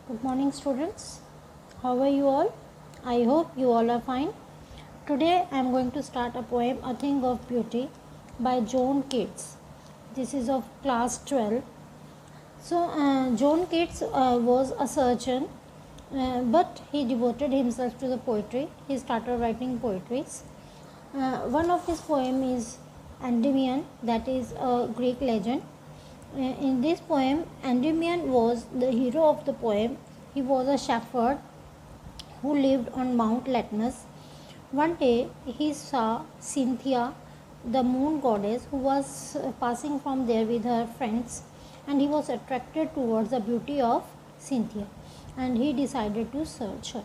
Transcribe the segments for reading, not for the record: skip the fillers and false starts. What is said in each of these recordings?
Good morning, students. How are you all? I hope you all are fine. Today I am going to start a poem, A Thing of Beauty, by John Keats. This is of class 12. John Keats was a surgeon, but he devoted himself to the poetry. He started writing poetries. One of his poems is Endymion, that is a Greek legend. In this poem, Endymion was the hero of the poem. He was a shepherd who lived on Mount Latmus. One day, he saw Cynthia, the moon goddess, who was passing from there with her friends, and he was attracted towards the beauty of Cynthia, and he decided to search her.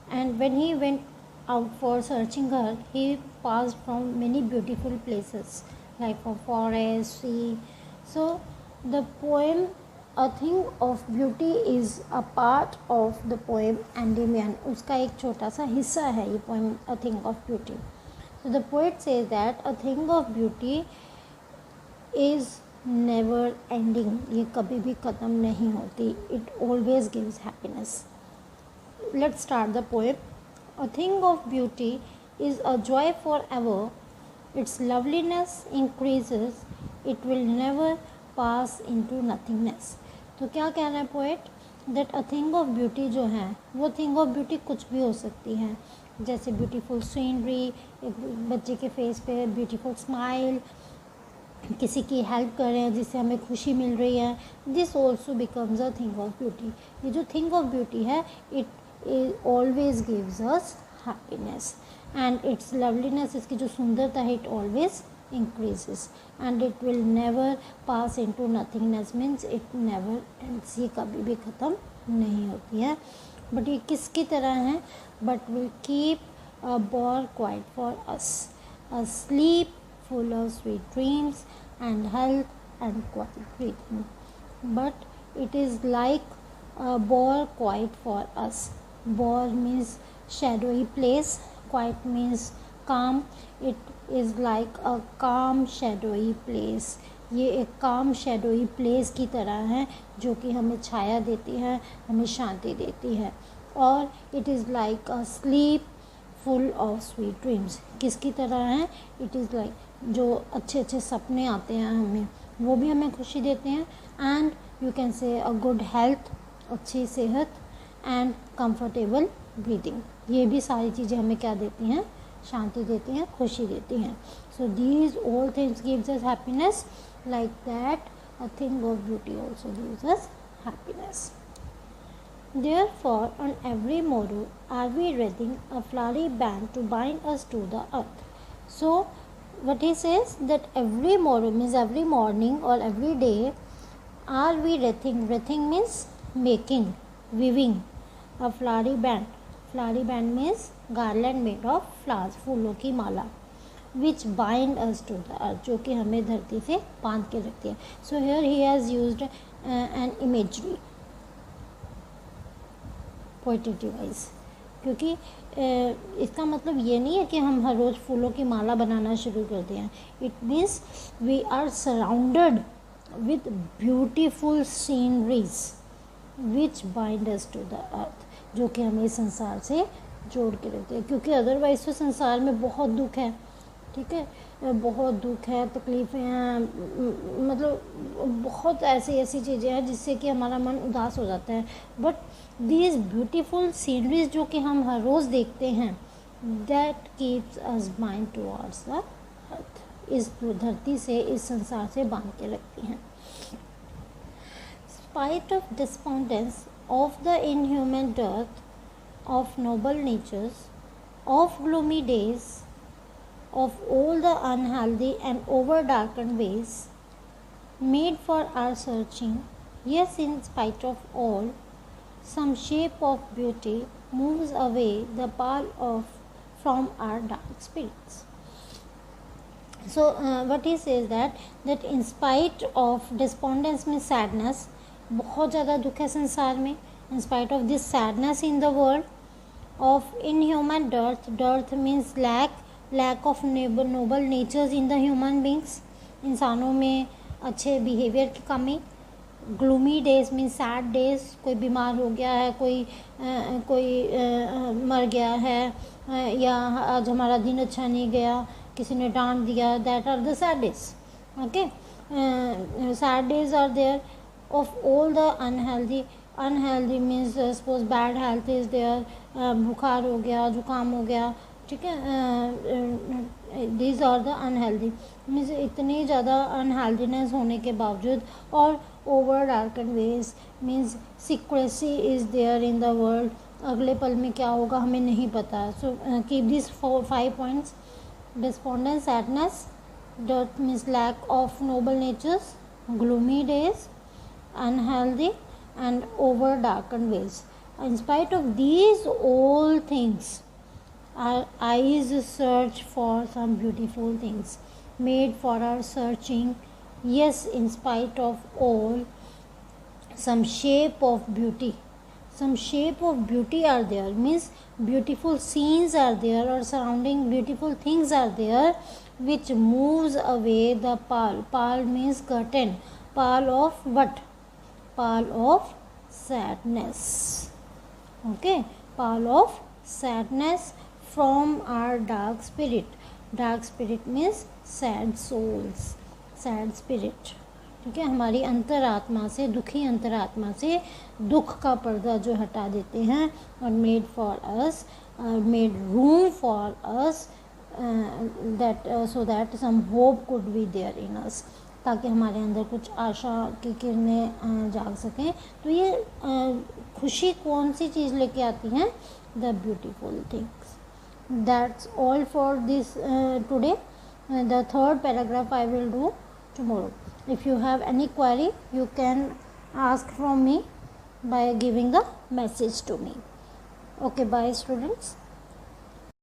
And when he went out for searching her, he passed from many beautiful places like from forest, sea. So the poem A Thing of Beauty is a part of the poem Endymion. उसका एक छोटा सा हिस्सा है ये poem A Thing of Beauty. So the poet says that a thing of beauty is never ending. ये कभी भी ख़त्म नहीं होती. It always gives happiness. Let's start the poem. A thing of beauty is a joy forever. Its loveliness increases. It will never pass into nothingness. तो क्या कह रहा है poet? That a thing of beauty जो है वो thing of beauty कुछ भी हो सकती है, जैसे ब्यूटीफुल सीनरी, एक बच्चे के फेस पे ब्यूटीफुल स्माइल, किसी की हेल्प कर रहे हैं जिससे हमें खुशी मिल रही है. This also becomes a thing of beauty. ये जो थिंग ऑफ ब्यूटी है it always gives us happiness and it's loveliness, इसकी जो सुंदरता है it always increases and it will never pass into nothingness, means it never ends. ये कभी भी ख़त्म नहीं होती है. बट ये किसकी तरह है? But will keep a bore quiet for us, a sleep full of sweet dreams and health and quiet breathing. But it is like a bore quiet for us. Bore means shadowy place, quiet means calm. It is like a calm shadowy place. ये एक calm shadowy place की तरह है जो कि हमें छाया देती है, हमें शांति देती है. और it is like a sleep full of sweet dreams. किसकी तरह है? It is like जो अच्छे अच्छे सपने आते हैं हमें, वो भी हमें खुशी देते हैं. And you can say a good health, अच्छी सेहत, and comfortable breathing. ये भी सारी चीज़ें हमें क्या देती हैं? शांति देती हैं, खुशी देती हैं. So these all things gives us happiness. Like that a thing of beauty also gives us happiness. Therefore, on every morrow are we wreathing a flowery band to bind us to the earth. So, what he says that every morrow means every morning or every day are we wreathing. Wreathing means making, weaving a flowery band. Flowery band means garland made of flowers, फूलों की माला, which bind us to the earth, जो कि हमें धरती से बांध के रखती है. So here he has used an imagery, poetic device, क्योंकि इसका मतलब ये नहीं है कि हम हर रोज़ फूलों की माला बनाना शुरू कर दें. It means we are surrounded with beautiful sceneries which bind us to the earth, जो कि हमें संसार से जोड़ के रखते हैं. क्योंकि अदरवाइज तो संसार में बहुत दुख है, ठीक है, बहुत दुख है, तकलीफ़ें हैं, मतलब बहुत ऐसी चीज़ें हैं जिससे कि हमारा मन उदास हो जाता है. बट दीज ब्यूटीफुल सीनरीज जो कि हम हर रोज़ देखते हैं, that keeps us bind towards the earth, इस धरती से, इस संसार से बांध के रखती हैं. Spite of despondence of the inhuman dearth of noble natures, of gloomy days, of all the unhealthy and over-darkened ways made for our searching, yes, in spite of all, some shape of beauty moves away the pall from our dark spirits. So what he says that in spite of despondence means sadness, बहुत ज़्यादा दुख है संसार में. In spite of this sadness in the world, of inhuman dearth, dearth means lack of noble natures in the human beings, इंसानों में अच्छे behaviour की कमी, gloomy days mean sad days, कोई बीमार हो गया है, कोई मर गया है, या आज हमारा दिन अच्छा नहीं गया, किसी ने डांट दिया, that are the sad days. Okay, sad days are there. Of all the unhealthy means suppose bad health is there, बुखार हो गया, जुकाम हो गया, ठीक है, these are the unhealthy means इतनी ज़्यादा अनहेल्दीनेस होने के बावजूद. और over darken ways means secrecy is there in the world, अगले पल में क्या होगा हमें नहीं पता. So keep this 5 points. Despondent, sadness, dirt means lack of noble natures, gloomy days, unhealthy, and over darkened ways. In spite of these all things, our eyes search for some beautiful things made for our searching. Yes, in spite of all, some shape of beauty are there, means beautiful scenes are there, or surrounding beautiful things are there, which moves away the pall means curtain, pall of what? Pall of sadness. Okay, pall of sadness from our dark spirit means sad souls, sad spirit. ठीक है, हमारी अंतरात्मा से, दुखी अंतरात्मा से दुख का पर्दा जो हटा देते हैं, और made room for us that so that some hope could be there in us, ताकि हमारे अंदर कुछ आशा की किरणें जाग सकें. तो ये खुशी कौन सी चीज़ लेके आती हैं? The beautiful things. That's all for this today. The third paragraph I will do tomorrow. If you have any query, you can ask from me by giving a message to me. Okay, bye students.